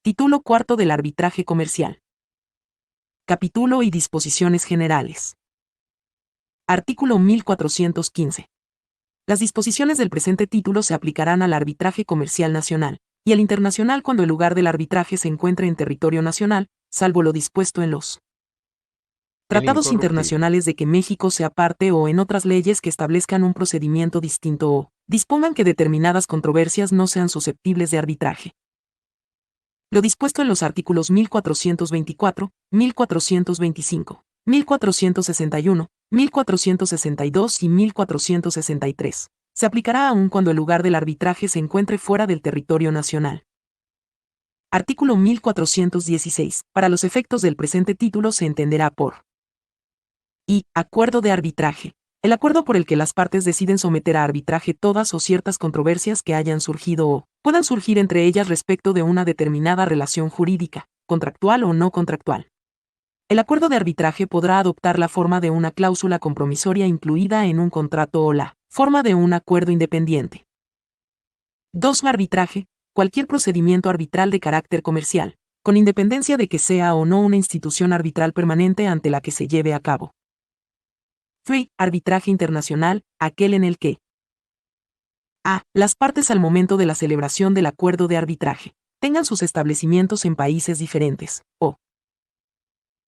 Título cuarto del arbitraje comercial. Capítulo y disposiciones generales. Artículo 1415. Las disposiciones del presente título se aplicarán al arbitraje comercial nacional y al internacional cuando el lugar del arbitraje se encuentre en territorio nacional, salvo lo dispuesto en los tratados internacionales de que México sea parte o en otras leyes que establezcan un procedimiento distinto o dispongan que determinadas controversias no sean susceptibles de arbitraje. Lo dispuesto en los artículos 1424, 1425, 1461, 1462 y 1463 se aplicará aun cuando el lugar del arbitraje se encuentre fuera del territorio nacional. Artículo 1416. Para los efectos del presente título se entenderá por acuerdo de arbitraje. El acuerdo por el que las partes deciden someter a arbitraje todas o ciertas controversias que hayan surgido o puedan surgir entre ellas respecto de una determinada relación jurídica, contractual o no contractual. El acuerdo de arbitraje podrá adoptar la forma de una cláusula compromisoria incluida en un contrato o la forma de un acuerdo independiente. 2. Arbitraje. Cualquier procedimiento arbitral de carácter comercial, con independencia de que sea o no una institución arbitral permanente ante la que se lleve a cabo. 3. Arbitraje internacional, aquel en el que las partes al momento de la celebración del acuerdo de arbitraje tengan sus establecimientos en países diferentes, o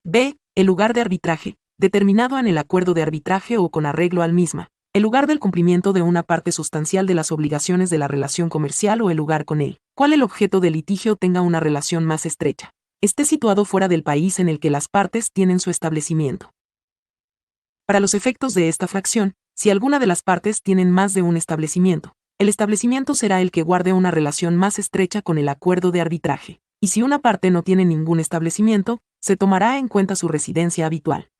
b. El lugar de arbitraje, determinado en el acuerdo de arbitraje o con arreglo al misma, el lugar del cumplimiento de una parte sustancial de las obligaciones de la relación comercial o el lugar con el cual el objeto del litigio tenga una relación más estrecha, esté situado fuera del país en el que las partes tienen su establecimiento. Para los efectos de esta fracción, si alguna de las partes tienen más de un establecimiento, el establecimiento será el que guarde una relación más estrecha con el acuerdo de arbitraje, y si una parte no tiene ningún establecimiento, se tomará en cuenta su residencia habitual.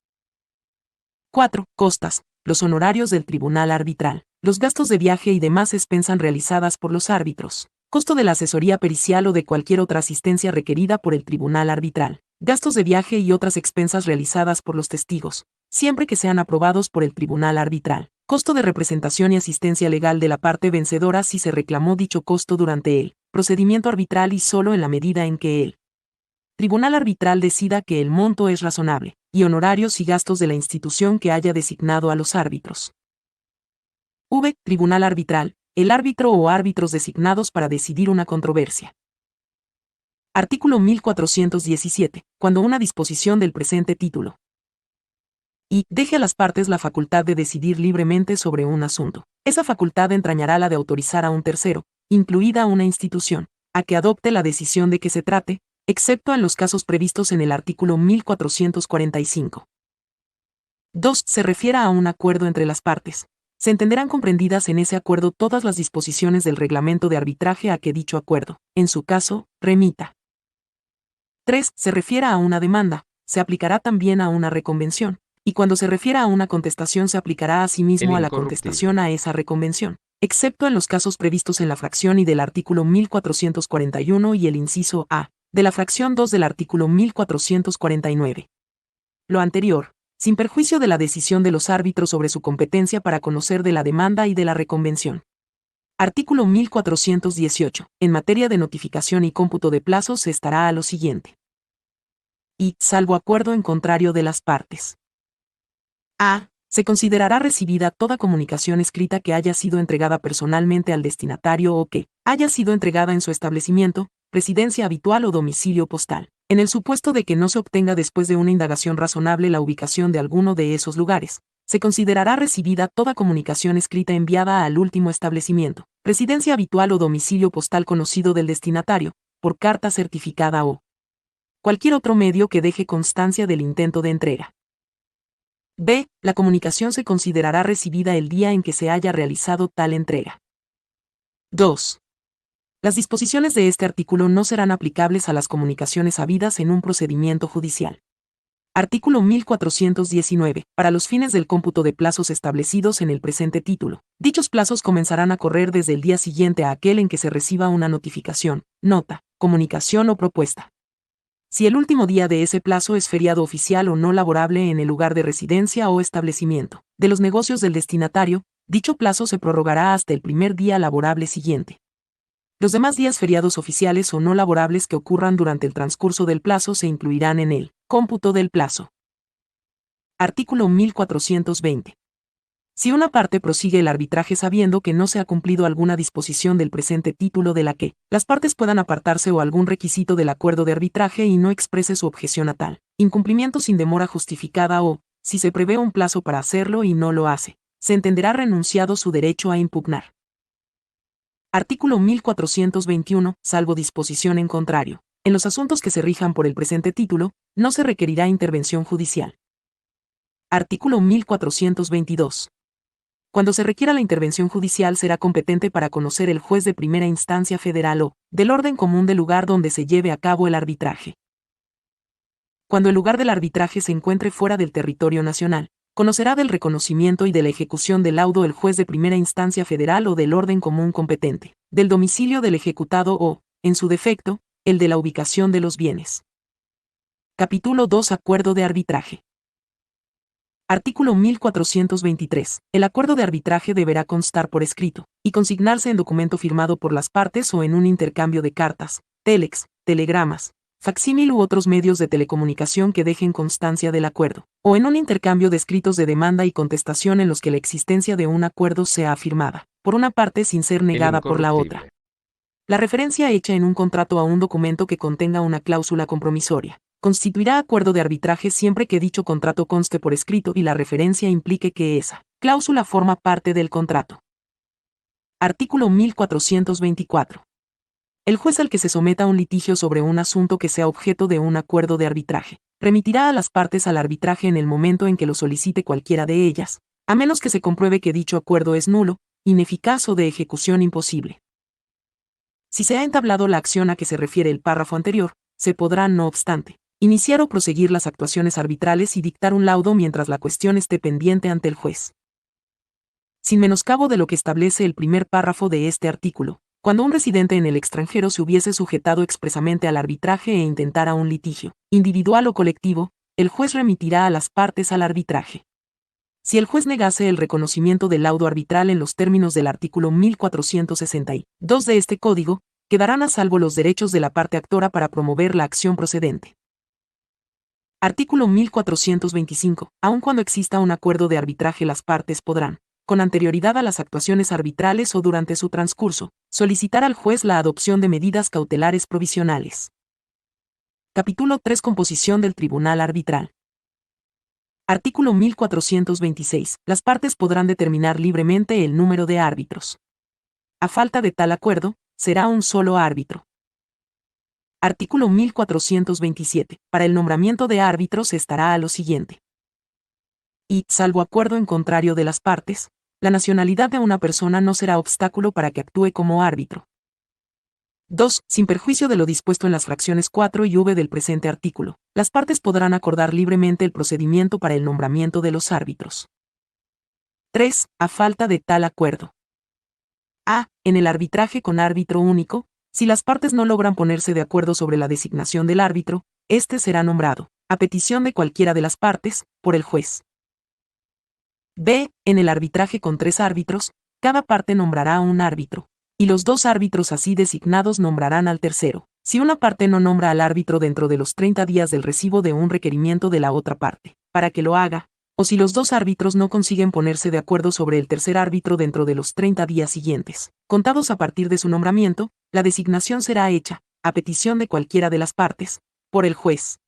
4. Costas. Los honorarios del tribunal arbitral, los gastos de viaje y demás expensas realizadas por los árbitros, costo de la asesoría pericial o de cualquier otra asistencia requerida por el tribunal arbitral, gastos de viaje y otras expensas realizadas por los testigos, siempre que sean aprobados por el tribunal arbitral, costo de representación y asistencia legal de la parte vencedora si se reclamó dicho costo durante el procedimiento arbitral y solo en la medida en que el tribunal arbitral decida que el monto es razonable, y honorarios y gastos de la institución que haya designado a los árbitros. V. Tribunal arbitral, el árbitro o árbitros designados para decidir una controversia. Artículo 1417. Cuando una disposición del presente título deje a las partes la facultad de decidir libremente sobre un asunto, esa facultad entrañará la de autorizar a un tercero, incluida una institución, a que adopte la decisión de que se trate, excepto en los casos previstos en el artículo 1445. 2. Se refiera a un acuerdo entre las partes. Se entenderán comprendidas en ese acuerdo todas las disposiciones del reglamento de arbitraje a que dicho acuerdo, en su caso, remita. 3. Se refiera a una demanda. Se aplicará también a una reconvención, y cuando se refiera a una contestación se aplicará asimismo a la contestación a esa reconvención, excepto en los casos previstos en la fracción I del artículo 1441 y el inciso A de la fracción 2 del artículo 1449. Lo anterior, sin perjuicio de la decisión de los árbitros sobre su competencia para conocer de la demanda y de la reconvención. Artículo 1418. En materia de notificación y cómputo de plazos se estará a lo siguiente. Salvo acuerdo en contrario de las partes. Se considerará recibida toda comunicación escrita que haya sido entregada personalmente al destinatario o que haya sido entregada en su establecimiento, residencia habitual o domicilio postal, en el supuesto de que no se obtenga después de una indagación razonable la ubicación de alguno de esos lugares. Se considerará recibida toda comunicación escrita enviada al último establecimiento, residencia habitual o domicilio postal conocido del destinatario, por carta certificada o cualquier otro medio que deje constancia del intento de entrega. B. La comunicación se considerará recibida el día en que se haya realizado tal entrega. 2. Las disposiciones de este artículo no serán aplicables a las comunicaciones habidas en un procedimiento judicial. Artículo 1419. Para los fines del cómputo de plazos establecidos en el presente título, dichos plazos comenzarán a correr desde el día siguiente a aquel en que se reciba una notificación, nota, comunicación o propuesta. Si el último día de ese plazo es feriado oficial o no laborable en el lugar de residencia o establecimiento de los negocios del destinatario, dicho plazo se prorrogará hasta el primer día laborable siguiente. Los demás días feriados oficiales o no laborables que ocurran durante el transcurso del plazo se incluirán en el cómputo del plazo. Artículo 1420. Si una parte prosigue el arbitraje sabiendo que no se ha cumplido alguna disposición del presente título de la que las partes puedan apartarse o algún requisito del acuerdo de arbitraje y no exprese su objeción a tal incumplimiento sin demora justificada o, si se prevé un plazo para hacerlo y no lo hace, se entenderá renunciado su derecho a impugnar. Artículo 1421, salvo disposición en contrario. En los asuntos que se rijan por el presente título, no se requerirá intervención judicial. Artículo 1422. Cuando se requiera la intervención judicial será competente para conocer el juez de primera instancia federal o del orden común del lugar donde se lleve a cabo el arbitraje. Cuando el lugar del arbitraje se encuentre fuera del territorio nacional, conocerá del reconocimiento y de la ejecución del laudo el juez de primera instancia federal o del orden común competente, del domicilio del ejecutado o, en su defecto, el de la ubicación de los bienes. Capítulo 2. Acuerdo de arbitraje. Artículo 1423. El acuerdo de arbitraje deberá constar por escrito, y consignarse en documento firmado por las partes o en un intercambio de cartas, telex, telegramas, facsímil u otros medios de telecomunicación que dejen constancia del acuerdo, o en un intercambio de escritos de demanda y contestación en los que la existencia de un acuerdo sea afirmada, por una parte sin ser negada por la otra. La referencia hecha en un contrato a un documento que contenga una cláusula compromisoria constituirá acuerdo de arbitraje siempre que dicho contrato conste por escrito y la referencia implique que esa cláusula forma parte del contrato. Artículo 1424. El juez al que se someta un litigio sobre un asunto que sea objeto de un acuerdo de arbitraje, remitirá a las partes al arbitraje en el momento en que lo solicite cualquiera de ellas, a menos que se compruebe que dicho acuerdo es nulo, ineficaz o de ejecución imposible. Si se ha entablado la acción a que se refiere el párrafo anterior, se podrá, no obstante, iniciar o proseguir las actuaciones arbitrales y dictar un laudo mientras la cuestión esté pendiente ante el juez. Sin menoscabo de lo que establece el primer párrafo de este artículo, cuando un residente en el extranjero se hubiese sujetado expresamente al arbitraje e intentara un litigio, individual o colectivo, el juez remitirá a las partes al arbitraje. Si el juez negase el reconocimiento del laudo arbitral en los términos del artículo 1462 de este Código, quedarán a salvo los derechos de la parte actora para promover la acción procedente. Artículo 1425. Aun cuando exista un acuerdo de arbitraje, las partes podrán, con anterioridad a las actuaciones arbitrales o durante su transcurso, solicitar al juez la adopción de medidas cautelares provisionales. Capítulo 3. Composición del Tribunal Arbitral. Artículo 1426. Las partes podrán determinar libremente el número de árbitros. A falta de tal acuerdo, será un solo árbitro. Artículo 1427. Para el nombramiento de árbitros estará a lo siguiente. Y, salvo acuerdo en contrario de las partes, la nacionalidad de una persona no será obstáculo para que actúe como árbitro. 2. Sin perjuicio de lo dispuesto en las fracciones 4 y v del presente artículo, las partes podrán acordar libremente el procedimiento para el nombramiento de los árbitros. 3. A falta de tal acuerdo. A. En el arbitraje con árbitro único, si las partes no logran ponerse de acuerdo sobre la designación del árbitro, éste será nombrado, a petición de cualquiera de las partes, por el juez. B. En el arbitraje con 3 árbitros, cada parte nombrará un árbitro, y los 2 árbitros así designados nombrarán al tercero, si una parte no nombra al árbitro dentro de los 30 días del recibo de un requerimiento de la otra parte, para que lo haga, o si los 2 árbitros no consiguen ponerse de acuerdo sobre el tercer árbitro dentro de los 30 días siguientes, contados a partir de su nombramiento, la designación será hecha, a petición de cualquiera de las partes, por el juez.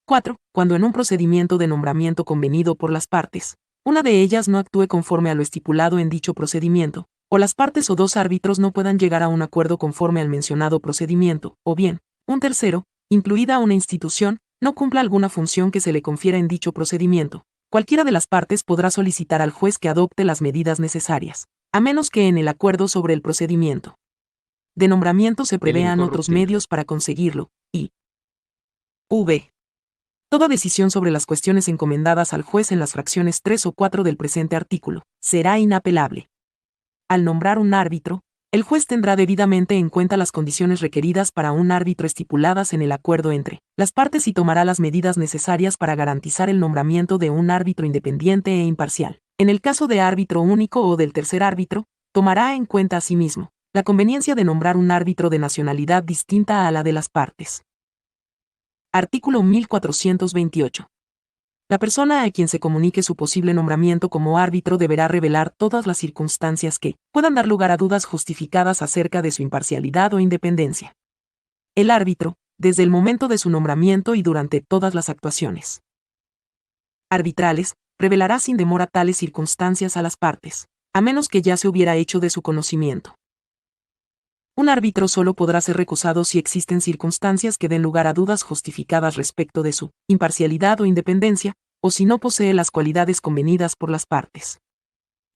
4. Cuando en un procedimiento de nombramiento convenido por las partes, una de ellas no actúe conforme a lo estipulado en dicho procedimiento, o las partes o 2 árbitros no puedan llegar a un acuerdo conforme al mencionado procedimiento, o bien, un tercero, incluida una institución, no cumpla alguna función que se le confiera en dicho procedimiento, cualquiera de las partes podrá solicitar al juez que adopte las medidas necesarias, a menos que en el acuerdo sobre el procedimiento de nombramiento se prevean otros medios para conseguirlo, y v. Toda decisión sobre las cuestiones encomendadas al juez en las fracciones 3 o 4 del presente artículo será inapelable. Al nombrar un árbitro, el juez tendrá debidamente en cuenta las condiciones requeridas para un árbitro estipuladas en el acuerdo entre las partes y tomará las medidas necesarias para garantizar el nombramiento de un árbitro independiente e imparcial. En el caso de árbitro único o del tercer árbitro, tomará en cuenta asimismo La conveniencia de nombrar un árbitro de nacionalidad distinta a la de las partes. Artículo 1428. La persona a quien se comunique su posible nombramiento como árbitro deberá revelar todas las circunstancias que puedan dar lugar a dudas justificadas acerca de su imparcialidad o independencia. El árbitro, desde el momento de su nombramiento y durante todas las actuaciones arbitrales, revelará sin demora tales circunstancias a las partes, a menos que ya se hubiera hecho de su conocimiento. Un árbitro solo podrá ser recusado si existen circunstancias que den lugar a dudas justificadas respecto de su imparcialidad o independencia, o si no posee las cualidades convenidas por las partes.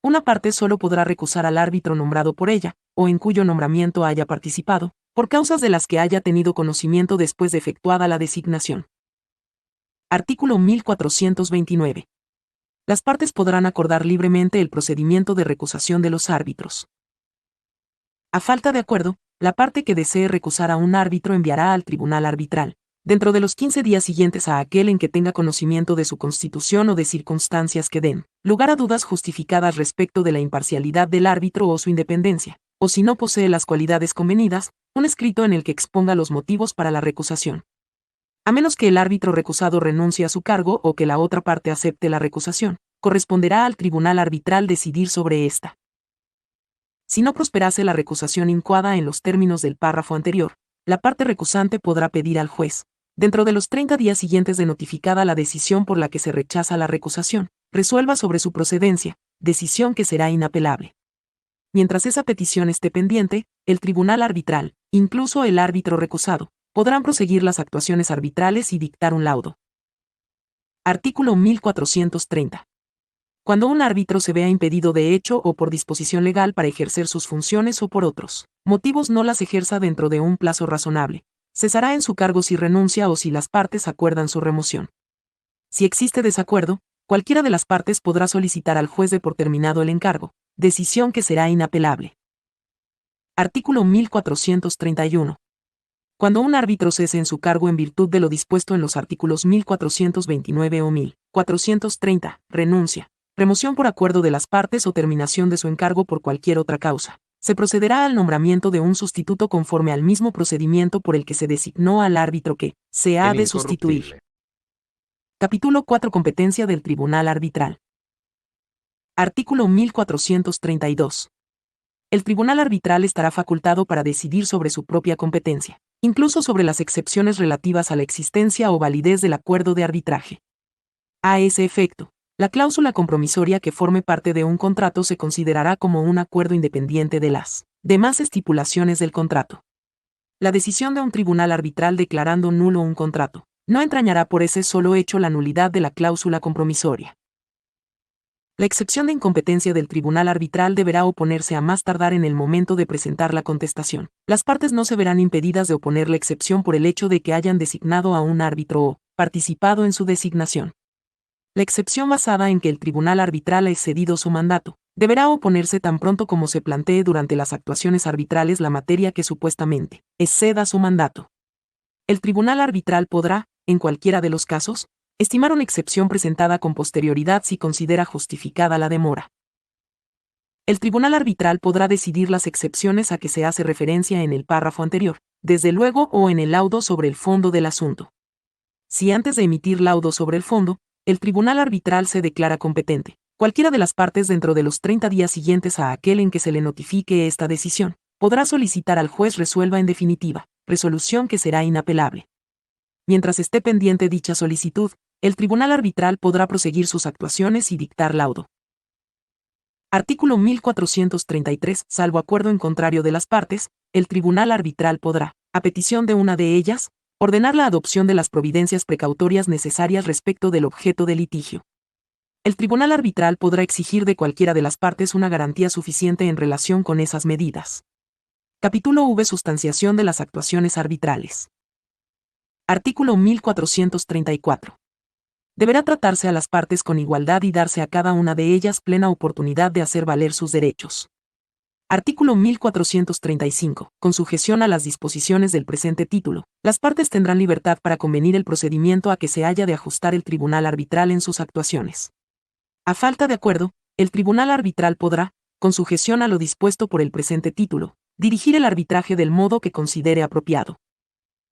Una parte solo podrá recusar al árbitro nombrado por ella, o en cuyo nombramiento haya participado, por causas de las que haya tenido conocimiento después de efectuada la designación. Artículo 1429. Las partes podrán acordar libremente el procedimiento de recusación de los árbitros. A falta de acuerdo, la parte que desee recusar a un árbitro enviará al tribunal arbitral, dentro de los 15 días siguientes a aquel en que tenga conocimiento de su constitución o de circunstancias que den lugar a dudas justificadas respecto de la imparcialidad del árbitro o su independencia, o si no posee las cualidades convenidas, un escrito en el que exponga los motivos para la recusación. A menos que el árbitro recusado renuncie a su cargo o que la otra parte acepte la recusación, corresponderá al tribunal arbitral decidir sobre esta. Si no prosperase la recusación incoada en los términos del párrafo anterior, la parte recusante podrá pedir al juez, dentro de los 30 días siguientes de notificada la decisión por la que se rechaza la recusación, resuelva sobre su procedencia, decisión que será inapelable. Mientras esa petición esté pendiente, el tribunal arbitral, incluso el árbitro recusado, podrán proseguir las actuaciones arbitrales y dictar un laudo. Artículo 1430. Cuando un árbitro se vea impedido de hecho o por disposición legal para ejercer sus funciones o por otros motivos no las ejerza dentro de un plazo razonable, cesará en su cargo si renuncia o si las partes acuerdan su remoción. Si existe desacuerdo, cualquiera de las partes podrá solicitar al juez de por terminado el encargo, decisión que será inapelable. Artículo 1431. Cuando un árbitro cese en su cargo en virtud de lo dispuesto en los artículos 1429 o 1430, renuncia, remoción por acuerdo de las partes o terminación de su encargo por cualquier otra causa, se procederá al nombramiento de un sustituto conforme al mismo procedimiento por el que se designó al árbitro que se ha de sustituir. Capítulo 4. Competencia del Tribunal Arbitral. Artículo 1432. El Tribunal Arbitral estará facultado para decidir sobre su propia competencia, incluso sobre las excepciones relativas a la existencia o validez del acuerdo de arbitraje. A ese efecto, la cláusula compromisoria que forme parte de un contrato se considerará como un acuerdo independiente de las demás estipulaciones del contrato. La decisión de un tribunal arbitral declarando nulo un contrato no entrañará por ese solo hecho la nulidad de la cláusula compromisoria. La excepción de incompetencia del tribunal arbitral deberá oponerse a más tardar en el momento de presentar la contestación. Las partes no se verán impedidas de oponer la excepción por el hecho de que hayan designado a un árbitro o participado en su designación. La excepción basada en que el tribunal arbitral ha excedido su mandato deberá oponerse tan pronto como se plantee durante las actuaciones arbitrales la materia que supuestamente exceda su mandato. El tribunal arbitral podrá, en cualquiera de los casos, estimar una excepción presentada con posterioridad si considera justificada la demora. El tribunal arbitral podrá decidir las excepciones a que se hace referencia en el párrafo anterior, desde luego o en el laudo sobre el fondo del asunto. Si antes de emitir laudo sobre el fondo, el tribunal arbitral se declara competente, cualquiera de las partes dentro de los 30 días siguientes a aquel en que se le notifique esta decisión, podrá solicitar al juez resuelva en definitiva, resolución que será inapelable. Mientras esté pendiente dicha solicitud, el tribunal arbitral podrá proseguir sus actuaciones y dictar laudo. Artículo 1433. Salvo acuerdo en contrario de las partes, el tribunal arbitral podrá, a petición de una de ellas, ordenar la adopción de las providencias precautorias necesarias respecto del objeto de litigio. El tribunal arbitral podrá exigir de cualquiera de las partes una garantía suficiente en relación con esas medidas. Capítulo V. Sustanciación de las actuaciones arbitrales. Artículo 1434. Deberá tratarse a las partes con igualdad y darse a cada una de ellas plena oportunidad de hacer valer sus derechos. Artículo 1435. Con sujeción a las disposiciones del presente título, las partes tendrán libertad para convenir el procedimiento a que se haya de ajustar el tribunal arbitral en sus actuaciones. A falta de acuerdo, el tribunal arbitral podrá, con sujeción a lo dispuesto por el presente título, dirigir el arbitraje del modo que considere apropiado.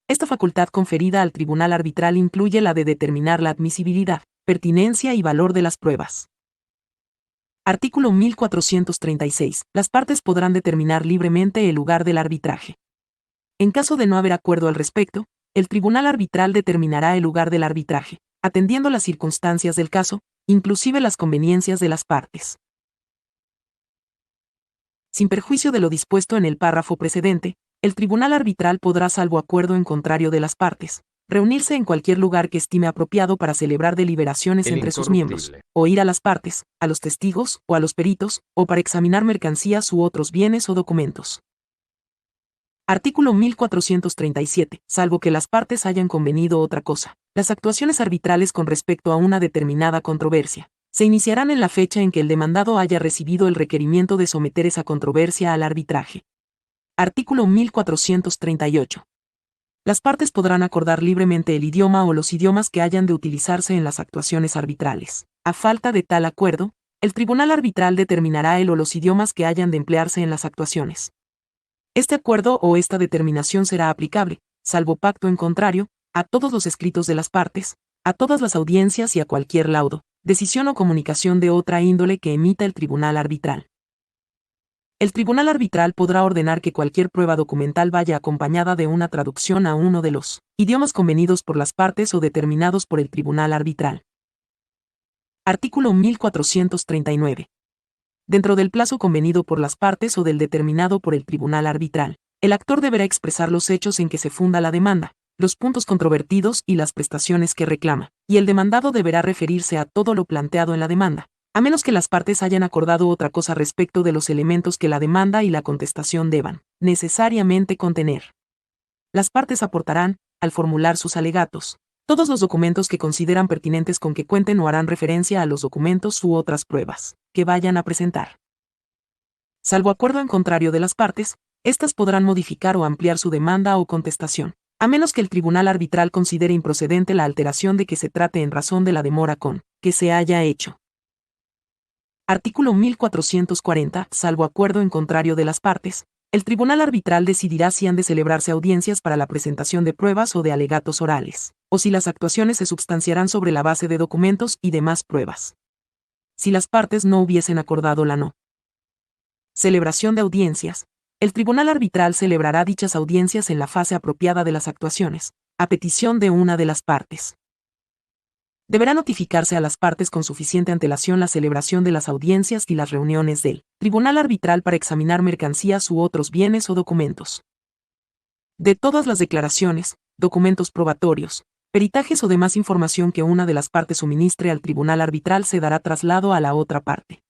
Esta facultad conferida al tribunal arbitral incluye la de determinar la admisibilidad, pertinencia y valor de las pruebas. Artículo 1436. Las partes podrán determinar libremente el lugar del arbitraje. En caso de no haber acuerdo al respecto, el tribunal arbitral determinará el lugar del arbitraje, atendiendo las circunstancias del caso, inclusive las conveniencias de las partes. Sin perjuicio de lo dispuesto en el párrafo precedente, el tribunal arbitral podrá, salvo acuerdo en contrario de las partes, reunirse en cualquier lugar que estime apropiado para celebrar deliberaciones entre sus miembros, oír a las partes, a los testigos o a los peritos, o para examinar mercancías u otros bienes o documentos. Artículo 1437. Salvo que las partes hayan convenido otra cosa, las actuaciones arbitrales con respecto a una determinada controversia se iniciarán en la fecha en que el demandado haya recibido el requerimiento de someter esa controversia al arbitraje. Artículo 1438. Las partes podrán acordar libremente el idioma o los idiomas que hayan de utilizarse en las actuaciones arbitrales. A falta de tal acuerdo, el tribunal arbitral determinará el o los idiomas que hayan de emplearse en las actuaciones. Este acuerdo o esta determinación será aplicable, salvo pacto en contrario, a todos los escritos de las partes, a todas las audiencias y a cualquier laudo, decisión o comunicación de otra índole que emita el tribunal arbitral. El tribunal arbitral podrá ordenar que cualquier prueba documental vaya acompañada de una traducción a uno de los idiomas convenidos por las partes o determinados por el tribunal arbitral. Artículo 1439. Dentro del plazo convenido por las partes o del determinado por el tribunal arbitral, el actor deberá expresar los hechos en que se funda la demanda, los puntos controvertidos y las prestaciones que reclama, y el demandado deberá referirse a todo lo planteado en la demanda, a menos que las partes hayan acordado otra cosa respecto de los elementos que la demanda y la contestación deban necesariamente contener. Las partes aportarán, al formular sus alegatos, todos los documentos que consideran pertinentes con que cuenten o harán referencia a los documentos u otras pruebas que vayan a presentar. Salvo acuerdo en contrario de las partes, éstas podrán modificar o ampliar su demanda o contestación, a menos que el tribunal arbitral considere improcedente la alteración de que se trate en razón de la demora con que se haya hecho. Artículo 1440. Salvo acuerdo en contrario de las partes, el tribunal arbitral decidirá si han de celebrarse audiencias para la presentación de pruebas o de alegatos orales, o si las actuaciones se substanciarán sobre la base de documentos y demás pruebas. Si las partes no hubiesen acordado la no celebración de audiencias, el tribunal arbitral celebrará dichas audiencias en la fase apropiada de las actuaciones, a petición de una de las partes. Deberá notificarse a las partes con suficiente antelación la celebración de las audiencias y las reuniones del tribunal arbitral para examinar mercancías u otros bienes o documentos. De todas las declaraciones, documentos probatorios, peritajes o demás información que una de las partes suministre al tribunal arbitral se dará traslado a la otra parte.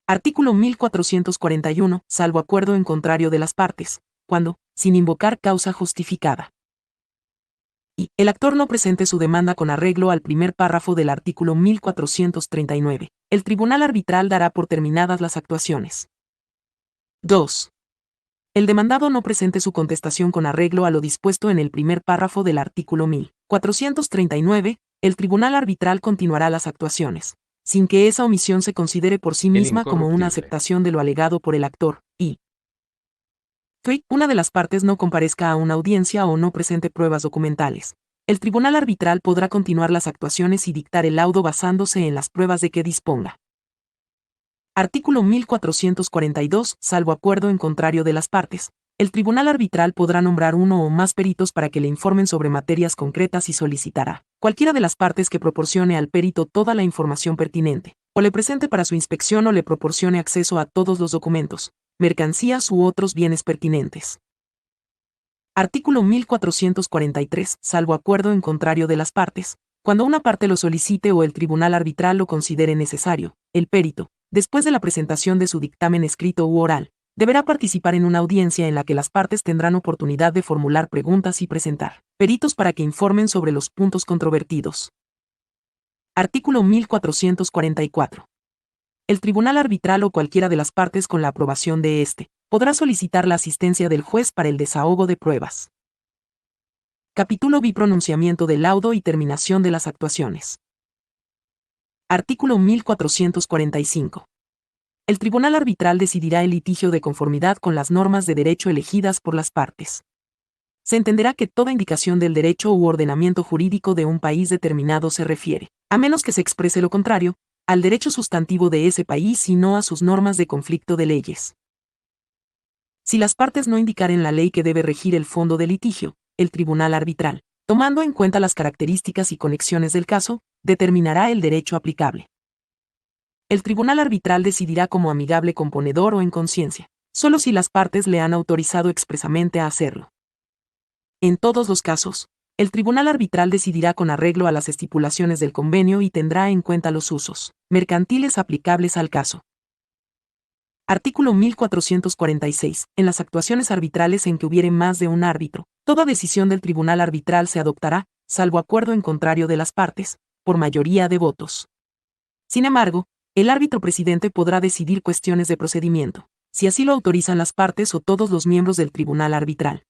Artículo 1441. Salvo acuerdo en contrario de las partes, cuando, sin invocar causa justificada, y el actor no presente su demanda con arreglo al primer párrafo del artículo 1439, el tribunal arbitral dará por terminadas las actuaciones. 2. El demandado no presente su contestación con arreglo a lo dispuesto en el primer párrafo del artículo 1439, el tribunal arbitral continuará las actuaciones, sin que esa omisión se considere por sí misma como una aceptación de lo alegado por el actor, y una de las partes no comparezca a una audiencia o no presente pruebas documentales. El tribunal arbitral podrá continuar las actuaciones y dictar el laudo basándose en las pruebas de que disponga. Artículo 1442. Salvo acuerdo en contrario de las partes, el tribunal arbitral podrá nombrar uno o más peritos para que le informen sobre materias concretas y solicitará cualquiera de las partes que proporcione al perito toda la información pertinente, o le presente para su inspección o le proporcione acceso a todos los documentos, mercancías u otros bienes pertinentes. Artículo 1443. Salvo acuerdo en contrario de las partes, cuando una parte lo solicite o el tribunal arbitral lo considere necesario, el perito, después de la presentación de su dictamen escrito u oral, deberá participar en una audiencia en la que las partes tendrán oportunidad de formular preguntas y presentar peritos para que informen sobre los puntos controvertidos. Artículo 1444. El tribunal arbitral o cualquiera de las partes con la aprobación de éste, podrá solicitar la asistencia del juez para el desahogo de pruebas. Capítulo B. Pronunciamiento del laudo y terminación de las actuaciones. Artículo 1445. El tribunal arbitral decidirá el litigio de conformidad con las normas de derecho elegidas por las partes. Se entenderá que toda indicación del derecho u ordenamiento jurídico de un país determinado se refiere, a menos que se exprese lo contrario, al derecho sustantivo de ese país y no a sus normas de conflicto de leyes. Si las partes no indicaren la ley que debe regir el fondo del litigio, el tribunal arbitral, tomando en cuenta las características y conexiones del caso, determinará el derecho aplicable. El tribunal arbitral decidirá como amigable componedor o en conciencia, solo si las partes le han autorizado expresamente a hacerlo. En todos los casos, el tribunal arbitral decidirá con arreglo a las estipulaciones del convenio y tendrá en cuenta los usos mercantiles aplicables al caso. Artículo 1446. En las actuaciones arbitrales en que hubiere más de un árbitro, toda decisión del tribunal arbitral se adoptará, salvo acuerdo en contrario de las partes, por mayoría de votos. Sin embargo, el árbitro presidente podrá decidir cuestiones de procedimiento, si así lo autorizan las partes o todos los miembros del tribunal arbitral.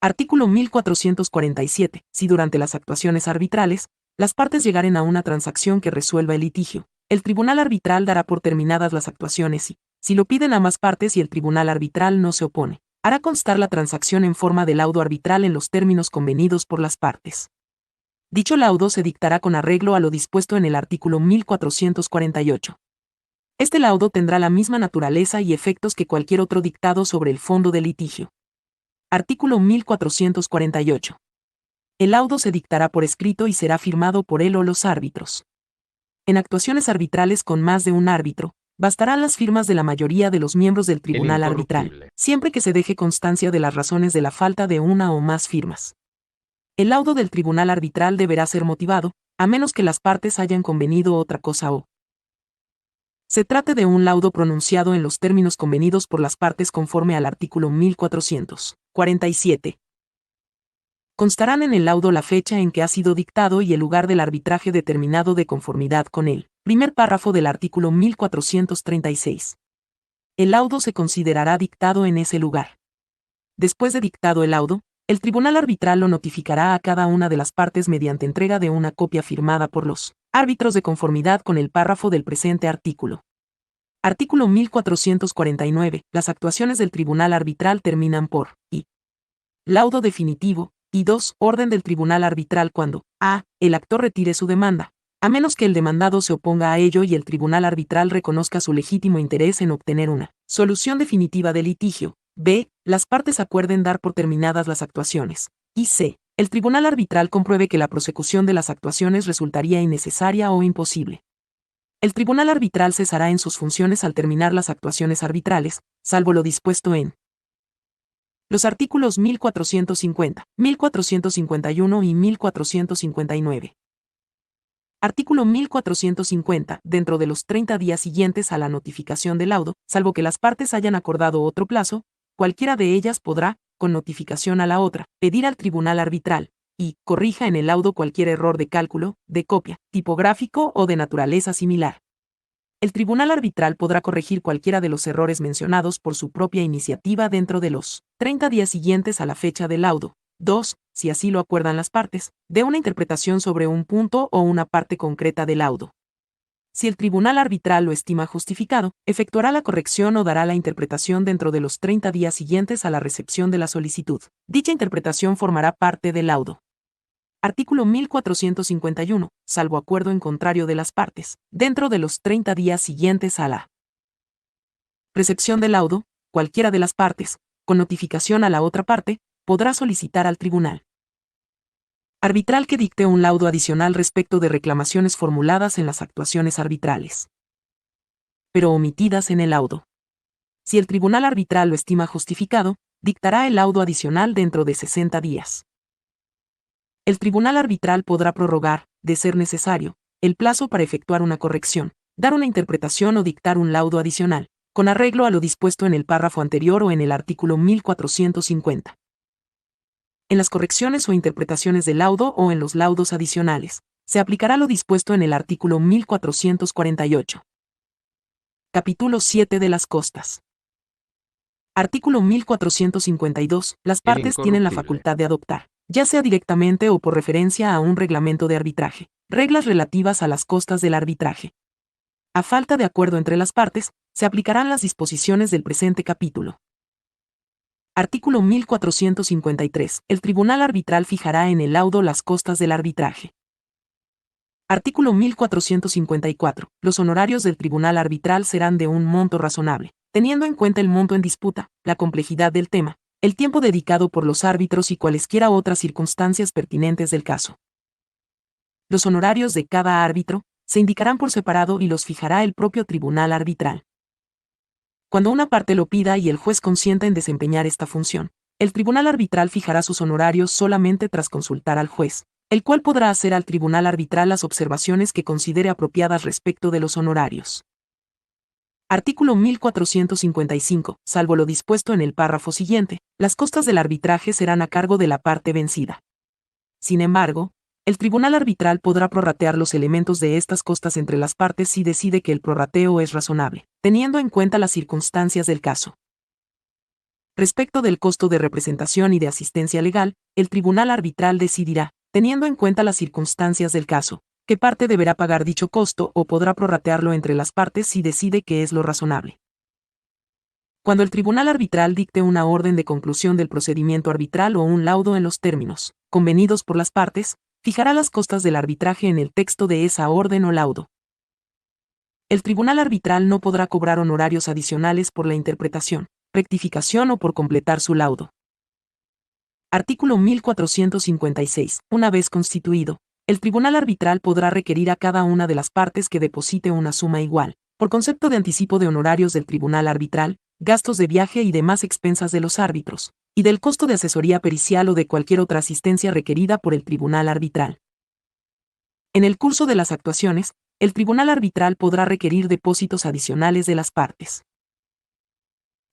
Artículo 1447. Si durante las actuaciones arbitrales, las partes llegaren a una transacción que resuelva el litigio, el tribunal arbitral dará por terminadas las actuaciones y, si lo piden ambas partes y el tribunal arbitral no se opone, hará constar la transacción en forma de laudo arbitral en los términos convenidos por las partes. Dicho laudo se dictará con arreglo a lo dispuesto en el artículo 1448. Este laudo tendrá la misma naturaleza y efectos que cualquier otro dictado sobre el fondo del litigio. Artículo 1448. El laudo se dictará por escrito y será firmado por él o los árbitros. En actuaciones arbitrales con más de un árbitro, bastarán las firmas de la mayoría de los miembros del tribunal arbitral, siempre que se deje constancia de las razones de la falta de una o más firmas. El laudo del tribunal arbitral deberá ser motivado, a menos que las partes hayan convenido otra cosa o se trate de un laudo pronunciado en los términos convenidos por las partes conforme al artículo 1447. Constarán en el laudo la fecha en que ha sido dictado y el lugar del arbitraje determinado de conformidad con el primer párrafo del artículo 1436. El laudo se considerará dictado en ese lugar. Después de dictado el laudo, el tribunal arbitral lo notificará a cada una de las partes mediante entrega de una copia firmada por los árbitros de conformidad con el párrafo del presente artículo. Artículo 1449. Las actuaciones del tribunal arbitral terminan por I. Laudo definitivo, y 2. Orden del tribunal arbitral cuando a. El actor retire su demanda, a menos que el demandado se oponga a ello y el tribunal arbitral reconozca su legítimo interés en obtener una solución definitiva del litigio. B. Las partes acuerden dar por terminadas las actuaciones. Y C. El tribunal arbitral compruebe que la prosecución de las actuaciones resultaría innecesaria o imposible. El tribunal arbitral cesará en sus funciones al terminar las actuaciones arbitrales, salvo lo dispuesto en los artículos 1450, 1451 y 1459. Artículo 1450. Dentro de los 30 días siguientes a la notificación del laudo, salvo que las partes hayan acordado otro plazo, cualquiera de ellas podrá, con notificación a la otra, pedir al tribunal arbitral, y corrija en el laudo cualquier error de cálculo, de copia, tipográfico o de naturaleza similar. El tribunal arbitral podrá corregir cualquiera de los errores mencionados por su propia iniciativa dentro de los 30 días siguientes a la fecha del laudo. 2. Si así lo acuerdan las partes, de una interpretación sobre un punto o una parte concreta del laudo. Si el tribunal arbitral lo estima justificado, efectuará la corrección o dará la interpretación dentro de los 30 días siguientes a la recepción de la solicitud. Dicha interpretación formará parte del laudo. Artículo 1451. Salvo acuerdo en contrario de las partes, dentro de los 30 días siguientes a la recepción del laudo, cualquiera de las partes, con notificación a la otra parte, podrá solicitar al tribunal arbitral que dicte un laudo adicional respecto de reclamaciones formuladas en las actuaciones arbitrales, pero omitidas en el laudo. Si el tribunal arbitral lo estima justificado, dictará el laudo adicional dentro de 60 días. El tribunal arbitral podrá prorrogar, de ser necesario, el plazo para efectuar una corrección, dar una interpretación o dictar un laudo adicional, con arreglo a lo dispuesto en el párrafo anterior o en el artículo 1450. En las correcciones o interpretaciones del laudo o en los laudos adicionales, se aplicará lo dispuesto en el artículo 1448. Capítulo 7 de las costas. Artículo 1452. Las partes tienen la facultad de adoptar, ya sea directamente o por referencia a un reglamento de arbitraje, reglas relativas a las costas del arbitraje. A falta de acuerdo entre las partes, se aplicarán las disposiciones del presente capítulo. Artículo 1453. El tribunal arbitral fijará en el laudo las costas del arbitraje. Artículo 1454. Los honorarios del tribunal arbitral serán de un monto razonable, teniendo en cuenta el monto en disputa, la complejidad del tema, el tiempo dedicado por los árbitros y cualesquiera otras circunstancias pertinentes del caso. Los honorarios de cada árbitro se indicarán por separado y los fijará el propio tribunal arbitral. Cuando una parte lo pida y el juez consienta en desempeñar esta función, el tribunal arbitral fijará sus honorarios solamente tras consultar al juez, el cual podrá hacer al tribunal arbitral las observaciones que considere apropiadas respecto de los honorarios. Artículo 1455. Salvo lo dispuesto en el párrafo siguiente, las costas del arbitraje serán a cargo de la parte vencida. Sin embargo, el tribunal arbitral podrá prorratear los elementos de estas costas entre las partes si decide que el prorrateo es razonable, teniendo en cuenta las circunstancias del caso. Respecto del costo de representación y de asistencia legal, el tribunal arbitral decidirá, teniendo en cuenta las circunstancias del caso, qué parte deberá pagar dicho costo o podrá prorratearlo entre las partes si decide que es lo razonable. Cuando el tribunal arbitral dicte una orden de conclusión del procedimiento arbitral o un laudo en los términos convenidos por las partes, fijará las costas del arbitraje en el texto de esa orden o laudo. El tribunal arbitral no podrá cobrar honorarios adicionales por la interpretación, rectificación o por completar su laudo. Artículo 1456. Una vez constituido, el tribunal arbitral podrá requerir a cada una de las partes que deposite una suma igual, por concepto de anticipo de honorarios del tribunal arbitral, gastos de viaje y demás expensas de los árbitros, y del costo de asesoría pericial o de cualquier otra asistencia requerida por el tribunal arbitral. En el curso de las actuaciones, el tribunal arbitral podrá requerir depósitos adicionales de las partes.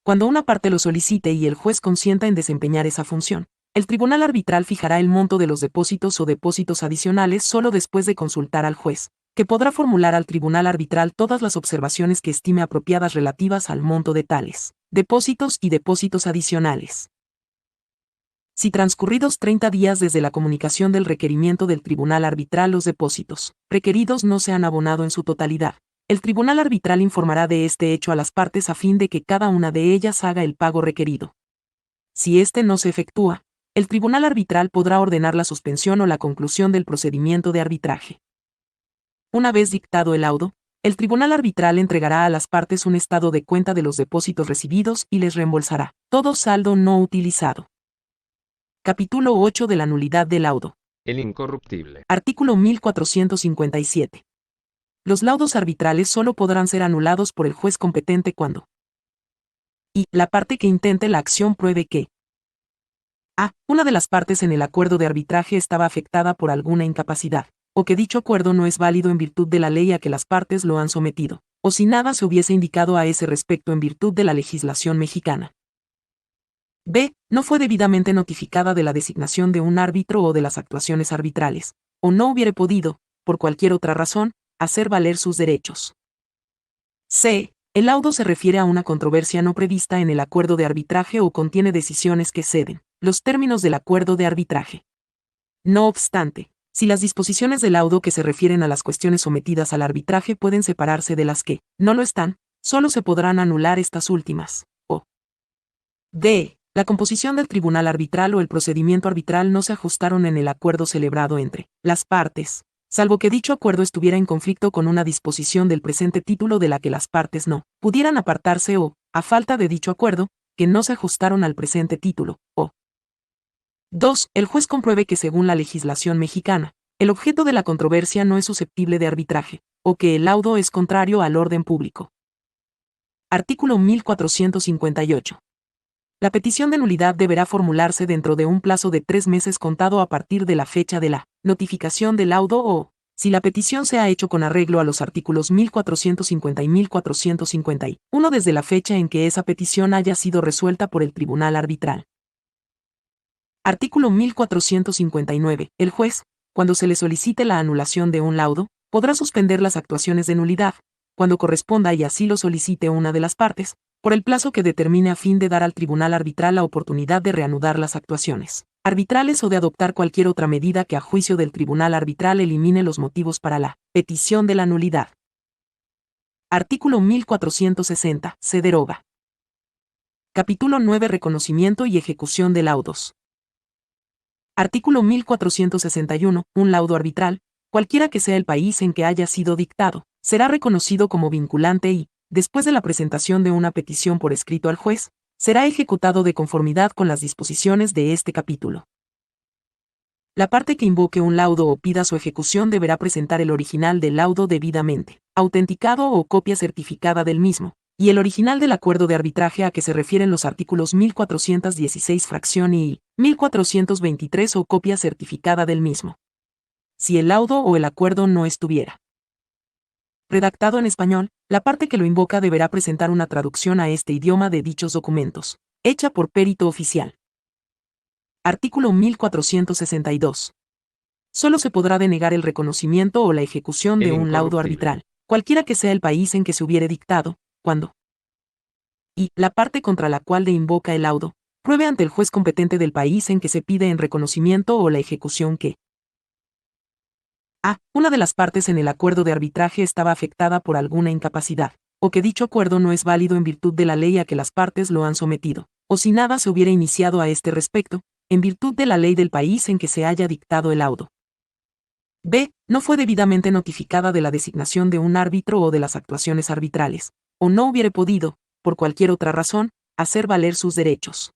Cuando una parte lo solicite y el juez consienta en desempeñar esa función, el tribunal arbitral fijará el monto de los depósitos o depósitos adicionales solo después de consultar al juez, que podrá formular al tribunal arbitral todas las observaciones que estime apropiadas relativas al monto de tales depósitos y depósitos adicionales. Si transcurridos 30 días desde la comunicación del requerimiento del tribunal arbitral los depósitos requeridos no se han abonado en su totalidad, el tribunal arbitral informará de este hecho a las partes a fin de que cada una de ellas haga el pago requerido. Si este no se efectúa, el tribunal arbitral podrá ordenar la suspensión o la conclusión del procedimiento de arbitraje. Una vez dictado el laudo, el tribunal arbitral entregará a las partes un estado de cuenta de los depósitos recibidos y les reembolsará todo saldo no utilizado. Capítulo 8 de la nulidad del laudo. El incorruptible. Artículo 1457. Los laudos arbitrales solo podrán ser anulados por el juez competente cuando y la parte que intente la acción pruebe que a. Una de las partes en el acuerdo de arbitraje estaba afectada por alguna incapacidad, o que dicho acuerdo no es válido en virtud de la ley a que las partes lo han sometido, o si nada se hubiese indicado a ese respecto en virtud de la legislación mexicana. B. No fue debidamente notificada de la designación de un árbitro o de las actuaciones arbitrales, o no hubiere podido, por cualquier otra razón, hacer valer sus derechos. C. El laudo se refiere a una controversia no prevista en el acuerdo de arbitraje o contiene decisiones que ceden los términos del acuerdo de arbitraje. No obstante, si las disposiciones del laudo que se refieren a las cuestiones sometidas al arbitraje pueden separarse de las que no lo están, solo se podrán anular estas últimas. O D. La composición del tribunal arbitral o el procedimiento arbitral no se ajustaron en el acuerdo celebrado entre las partes, salvo que dicho acuerdo estuviera en conflicto con una disposición del presente título de la que las partes no pudieran apartarse o, a falta de dicho acuerdo, que no se ajustaron al presente título, o 2. El juez compruebe que según la legislación mexicana, el objeto de la controversia no es susceptible de arbitraje, o que el laudo es contrario al orden público. Artículo 1458. La petición de nulidad deberá formularse dentro de un plazo de 3 meses contado a partir de la fecha de la notificación del laudo o, si la petición se ha hecho con arreglo a los artículos 1450 y 1451 desde la fecha en que esa petición haya sido resuelta por el tribunal arbitral. Artículo 1459. El juez, cuando se le solicite la anulación de un laudo, podrá suspender las actuaciones de nulidad, cuando corresponda y así lo solicite una de las partes, por el plazo que determine a fin de dar al tribunal arbitral la oportunidad de reanudar las actuaciones arbitrales o de adoptar cualquier otra medida que a juicio del tribunal arbitral elimine los motivos para la petición de la nulidad. Artículo 1460. Se deroga. Capítulo 9. Reconocimiento y ejecución de laudos. Artículo 1461. Un laudo arbitral, cualquiera que sea el país en que haya sido dictado, será reconocido como vinculante y, después de la presentación de una petición por escrito al juez, será ejecutado de conformidad con las disposiciones de este capítulo. La parte que invoque un laudo o pida su ejecución deberá presentar el original del laudo debidamente autenticado o copia certificada del mismo, y el original del acuerdo de arbitraje a que se refieren los artículos 1416 fracción y 1423 o copia certificada del mismo. Si el laudo o el acuerdo no estuviera redactado en español, la parte que lo invoca deberá presentar una traducción a este idioma de dichos documentos, hecha por perito oficial. Artículo 1462. Solo se podrá denegar el reconocimiento o la ejecución de un laudo arbitral, cualquiera que sea el país en que se hubiere dictado, cuando y la parte contra la cual le invoca el laudo, pruebe ante el juez competente del país en que se pide en reconocimiento o la ejecución que a. Una de las partes en el acuerdo de arbitraje estaba afectada por alguna incapacidad, o que dicho acuerdo no es válido en virtud de la ley a que las partes lo han sometido, o si nada se hubiera iniciado a este respecto, en virtud de la ley del país en que se haya dictado el laudo. B. No fue debidamente notificada de la designación de un árbitro o de las actuaciones arbitrales, o no hubiere podido, por cualquier otra razón, hacer valer sus derechos.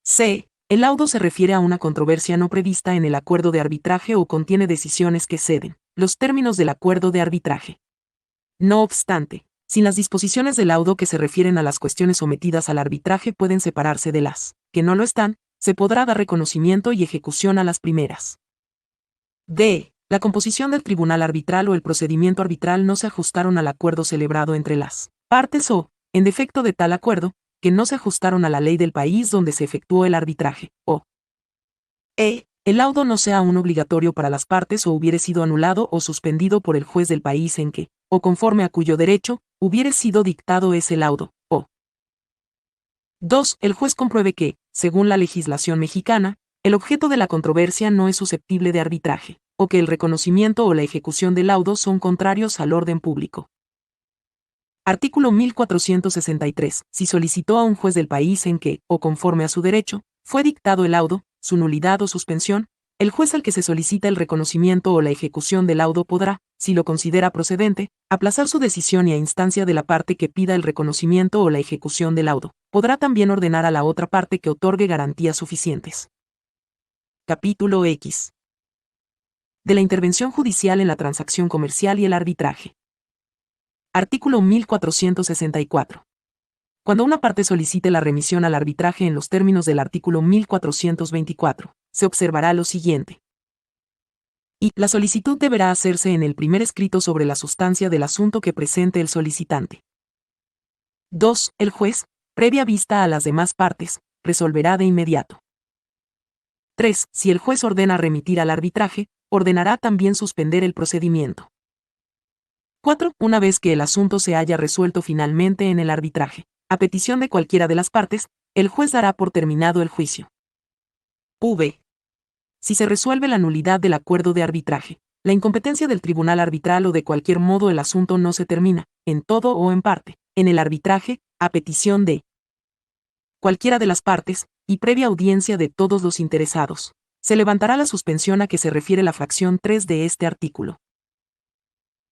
C. El laudo se refiere a una controversia no prevista en el acuerdo de arbitraje o contiene decisiones que ceden los términos del acuerdo de arbitraje. No obstante, sin las disposiciones del laudo que se refieren a las cuestiones sometidas al arbitraje pueden separarse de las que no lo están, se podrá dar reconocimiento y ejecución a las primeras. D. La composición del tribunal arbitral o el procedimiento arbitral no se ajustaron al acuerdo celebrado entre las partes o, en defecto de tal acuerdo, que no se ajustaron a la ley del país donde se efectuó el arbitraje, o e. El laudo no sea aún obligatorio para las partes o hubiere sido anulado o suspendido por el juez del país en que, o conforme a cuyo derecho, hubiere sido dictado ese laudo, o 2. El juez compruebe que, según la legislación mexicana, el objeto de la controversia no es susceptible de arbitraje, o que el reconocimiento o la ejecución del laudo son contrarios al orden público. Artículo 1463. Si solicitó a un juez del país en que, o conforme a su derecho, fue dictado el laudo, su nulidad o suspensión, el juez al que se solicita el reconocimiento o la ejecución del laudo podrá, si lo considera procedente, aplazar su decisión y a instancia de la parte que pida el reconocimiento o la ejecución del laudo. Podrá también ordenar a la otra parte que otorgue garantías suficientes. Capítulo X. De la intervención judicial en la transacción comercial y el arbitraje. Artículo 1464. Cuando una parte solicite la remisión al arbitraje en los términos del artículo 1424, se observará lo siguiente. Y la solicitud deberá hacerse en el primer escrito sobre la sustancia del asunto que presente el solicitante. 2. El juez, previa vista a las demás partes, resolverá de inmediato. 3. Si el juez ordena remitir al arbitraje, ordenará también suspender el procedimiento. 4. Una vez que el asunto se haya resuelto finalmente en el arbitraje, a petición de cualquiera de las partes, el juez dará por terminado el juicio. V. Si se resuelve la nulidad del acuerdo de arbitraje, la incompetencia del tribunal arbitral o de cualquier modo el asunto no se termina, en todo o en parte, en el arbitraje, a petición de cualquiera de las partes, y previa audiencia de todos los interesados, se levantará la suspensión a que se refiere la fracción 3 de este artículo.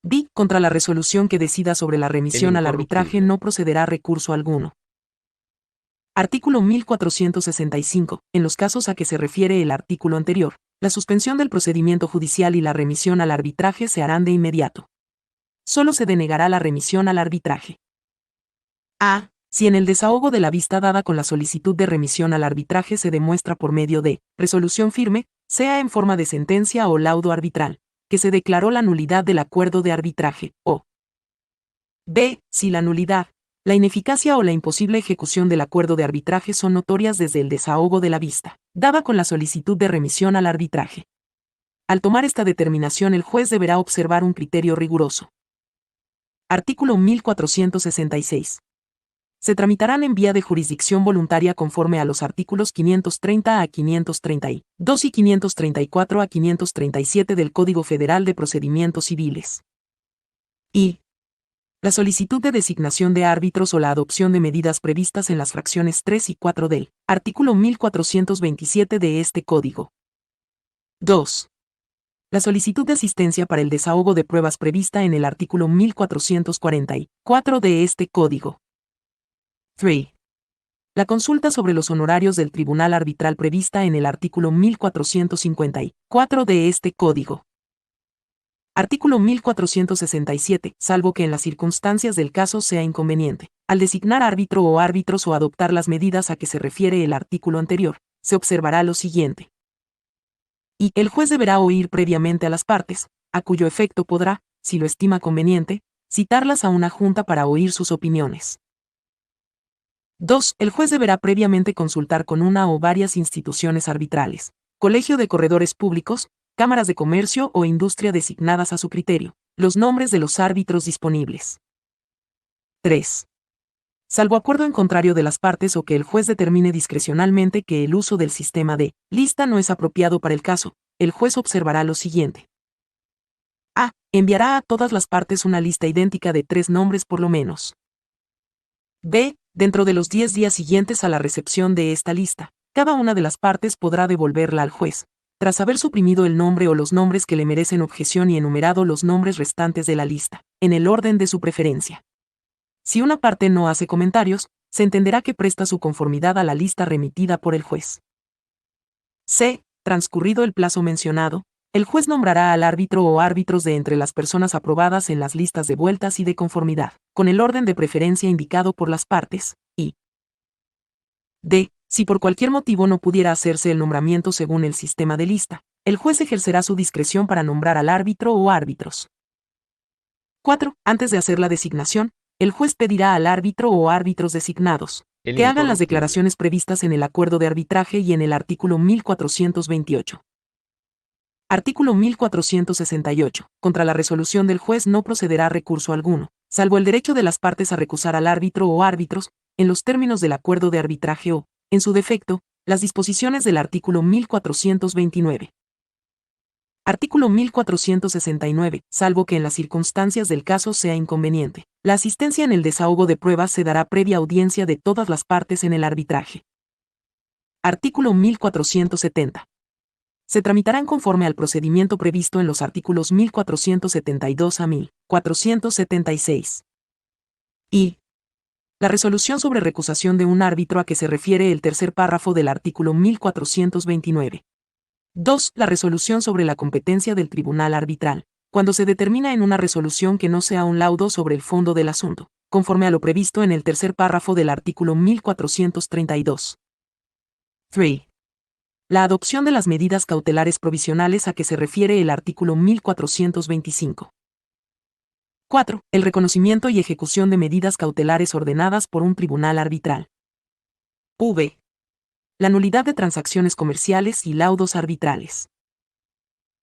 D. Contra la resolución que decida sobre la remisión al arbitraje no procederá recurso alguno. Artículo 1465. En los casos a que se refiere el artículo anterior, la suspensión del procedimiento judicial y la remisión al arbitraje se harán de inmediato. Solo se denegará la remisión al arbitraje. A. Si en el desahogo de la vista dada con la solicitud de remisión al arbitraje se demuestra por medio de resolución firme, sea en forma de sentencia o laudo arbitral, que se declaró la nulidad del acuerdo de arbitraje, o b. Si la nulidad, la ineficacia o la imposible ejecución del acuerdo de arbitraje son notorias desde el desahogo de la vista, dada con la solicitud de remisión al arbitraje. Al tomar esta determinación el juez deberá observar un criterio riguroso. Artículo 1466. Se tramitarán en vía de jurisdicción voluntaria conforme a los artículos 530 a 532 y 534 a 537 del Código Federal de Procedimientos Civiles. Y La solicitud de designación de árbitros o la adopción de medidas previstas en las fracciones 3 y 4 del artículo 1427 de este Código. 2. La solicitud de asistencia para el desahogo de pruebas prevista en el artículo 1444 de este Código. 3. La consulta sobre los honorarios del tribunal arbitral prevista en el artículo 1454 de este Código. Artículo 1467, salvo que en las circunstancias del caso sea inconveniente, al designar árbitro o árbitros o adoptar las medidas a que se refiere el artículo anterior, se observará lo siguiente. Y el juez deberá oír previamente a las partes, a cuyo efecto podrá, si lo estima conveniente, citarlas a una junta para oír sus opiniones. 2. El juez deberá previamente consultar con una o varias instituciones arbitrales, colegio de corredores públicos, cámaras de comercio o industria designadas a su criterio, los nombres de los árbitros disponibles. 3. Salvo acuerdo en contrario de las partes o que el juez determine discrecionalmente que el uso del sistema de lista no es apropiado para el caso, el juez observará lo siguiente. A. Enviará a todas las partes una lista idéntica de 3 nombres por lo menos. B. Dentro de los 10 días siguientes a la recepción de esta lista, cada una de las partes podrá devolverla al juez, tras haber suprimido el nombre o los nombres que le merecen objeción y enumerado los nombres restantes de la lista, en el orden de su preferencia. Si una parte no hace comentarios, se entenderá que presta su conformidad a la lista remitida por el juez. C. Transcurrido el plazo mencionado, el juez nombrará al árbitro o árbitros de entre las personas aprobadas en las listas de vueltas y de conformidad, con el orden de preferencia indicado por las partes, y D. Si por cualquier motivo no pudiera hacerse el nombramiento según el sistema de lista, el juez ejercerá su discreción para nombrar al árbitro o árbitros. 4. Antes de hacer la designación, el juez pedirá al árbitro o árbitros designados que hagan las declaraciones previstas en el acuerdo de arbitraje y en el artículo 1428. Artículo 1468. Contra la resolución del juez no procederá recurso alguno, salvo el derecho de las partes a recusar al árbitro o árbitros, en los términos del acuerdo de arbitraje o, en su defecto, las disposiciones del artículo 1429. Artículo 1469. Salvo que en las circunstancias del caso sea inconveniente, la asistencia en el desahogo de pruebas se dará previa audiencia de todas las partes en el arbitraje. Artículo 1470. Se tramitarán conforme al procedimiento previsto en los artículos 1472 a 1476. Y la resolución sobre recusación de un árbitro a que se refiere el tercer párrafo del artículo 1429. 2. La resolución sobre la competencia del tribunal arbitral, cuando se determina en una resolución que no sea un laudo sobre el fondo del asunto, conforme a lo previsto en el tercer párrafo del artículo 1432. 3. La adopción de las medidas cautelares provisionales a que se refiere el artículo 1425. 4. El reconocimiento y ejecución de medidas cautelares ordenadas por un tribunal arbitral. V. La nulidad de transacciones comerciales y laudos arbitrales.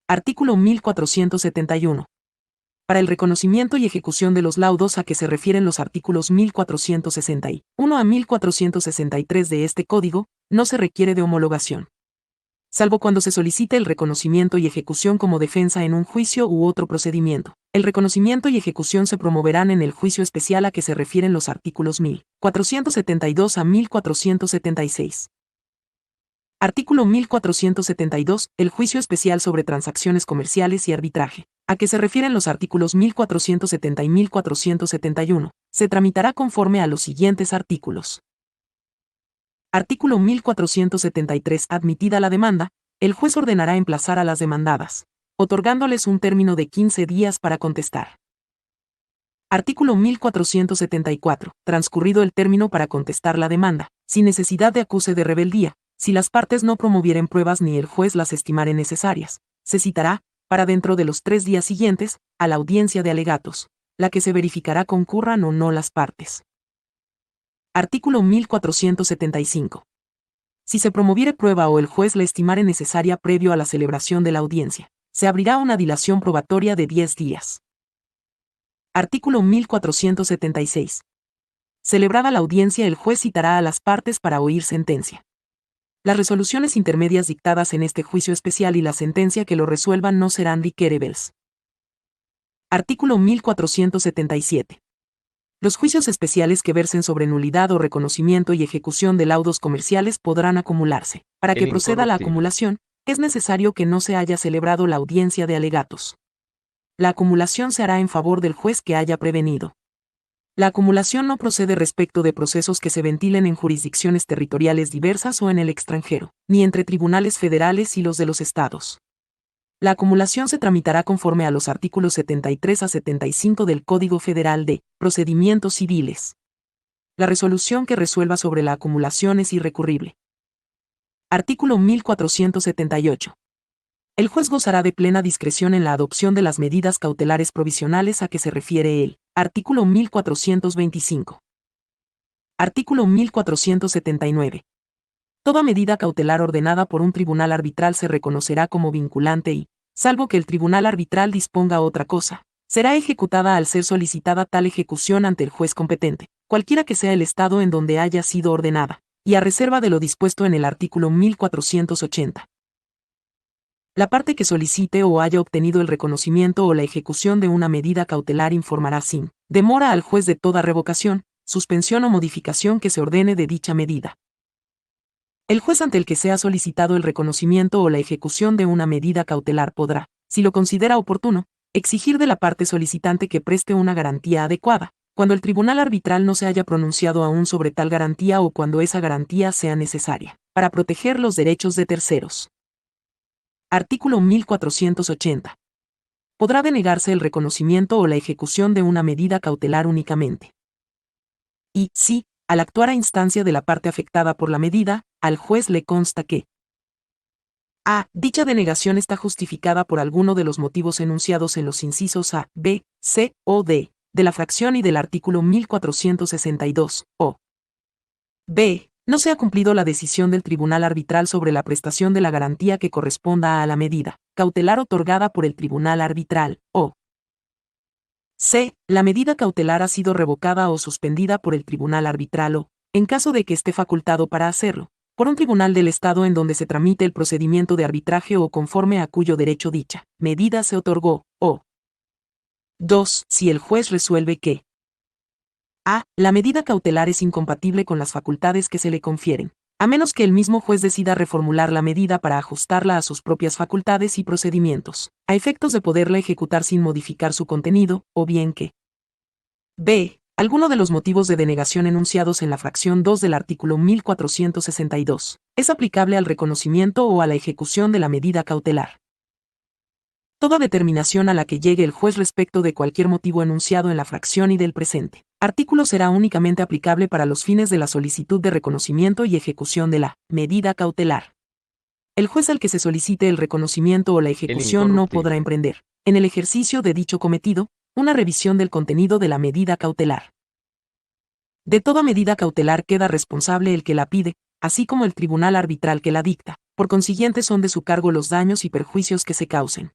Artículo 1471. Para el reconocimiento y ejecución de los laudos a que se refieren los artículos 1461 a 1463 de este Código, no se requiere de homologación. Salvo cuando se solicite el reconocimiento y ejecución como defensa en un juicio u otro procedimiento. El reconocimiento y ejecución se promoverán en el juicio especial a que se refieren los artículos 1472 a 1476. Artículo 1472. El juicio especial sobre transacciones comerciales y arbitraje, a que se refieren los artículos 1470 y 1471, se tramitará conforme a los siguientes artículos. Artículo 1473. Admitida la demanda, el juez ordenará emplazar a las demandadas, otorgándoles un término de 15 días para contestar. Artículo 1474. Transcurrido el término para contestar la demanda, sin necesidad de acuse de rebeldía, si las partes no promovieren pruebas ni el juez las estimare necesarias, se citará, para dentro de los 3 días siguientes, a la audiencia de alegatos, la que se verificará concurran o no las partes. Artículo 1475. Si se promoviere prueba o el juez la estimare necesaria previo a la celebración de la audiencia, se abrirá una dilación probatoria de 10 días. Artículo 1476. Celebrada la audiencia, el juez citará a las partes para oír sentencia. Las resoluciones intermedias dictadas en este juicio especial y la sentencia que lo resuelvan no serán dickerebles. Artículo 1477. Los juicios especiales que versen sobre nulidad o reconocimiento y ejecución de laudos comerciales podrán acumularse. Para que El proceda la incorruptible. acumulación, es necesario que no se haya celebrado la audiencia de alegatos. La acumulación se hará en favor del juez que haya prevenido. La acumulación no procede respecto de procesos que se ventilen en jurisdicciones territoriales diversas o en el extranjero, ni entre tribunales federales y los de los estados. La acumulación se tramitará conforme a los artículos 73 a 75 del Código Federal de Procedimientos Civiles. La resolución que resuelva sobre la acumulación es irrecurrible. Artículo 1478. El juez gozará de plena discreción en la adopción de las medidas cautelares provisionales a que se refiere el artículo 1425. Artículo 1479. Toda medida cautelar ordenada por un tribunal arbitral se reconocerá como vinculante y, salvo que el tribunal arbitral disponga otra cosa, será ejecutada al ser solicitada tal ejecución ante el juez competente, cualquiera que sea el estado en donde haya sido ordenada, y a reserva de lo dispuesto en el artículo 1480. La parte que solicite o haya obtenido el reconocimiento o la ejecución de una medida cautelar informará sin demora al juez de toda revocación, suspensión o modificación que se ordene de dicha medida. El juez ante el que sea solicitado el reconocimiento o la ejecución de una medida cautelar podrá, si lo considera oportuno, exigir de la parte solicitante que preste una garantía adecuada, cuando el tribunal arbitral no se haya pronunciado aún sobre tal garantía o cuando esa garantía sea necesaria, para proteger los derechos de terceros. Artículo 1480. Podrá denegarse el reconocimiento o la ejecución de una medida cautelar únicamente. Y, si, al actuar a instancia de la parte afectada por la medida, al juez le consta que a. Dicha denegación está justificada por alguno de los motivos enunciados en los incisos A, B, C o D, de la fracción y del artículo 1462, o B. No se ha cumplido la decisión del tribunal arbitral sobre la prestación de la garantía que corresponda a la medida cautelar otorgada por el tribunal arbitral, o C. La medida cautelar ha sido revocada o suspendida por el tribunal arbitral o, en caso de que esté facultado para hacerlo, por un tribunal del Estado en donde se tramite el procedimiento de arbitraje o conforme a cuyo derecho dicha medida se otorgó, o 2. Si el juez resuelve que a. La medida cautelar es incompatible con las facultades que se le confieren, a menos que el mismo juez decida reformular la medida para ajustarla a sus propias facultades y procedimientos, a efectos de poderla ejecutar sin modificar su contenido, o bien que b. Alguno de los motivos de denegación enunciados en la fracción 2 del artículo 1462 es aplicable al reconocimiento o a la ejecución de la medida cautelar. Toda determinación a la que llegue el juez respecto de cualquier motivo enunciado en la fracción y del presente artículo será únicamente aplicable para los fines de la solicitud de reconocimiento y ejecución de la medida cautelar. El juez al que se solicite el reconocimiento o la ejecución no podrá emprender, en el ejercicio de dicho cometido, una revisión del contenido de la medida cautelar. De toda medida cautelar queda responsable el que la pide, así como el tribunal arbitral que la dicta, por consiguiente son de su cargo los daños y perjuicios que se causen.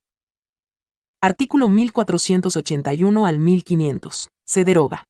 Artículo 1481 al 1500. Se deroga.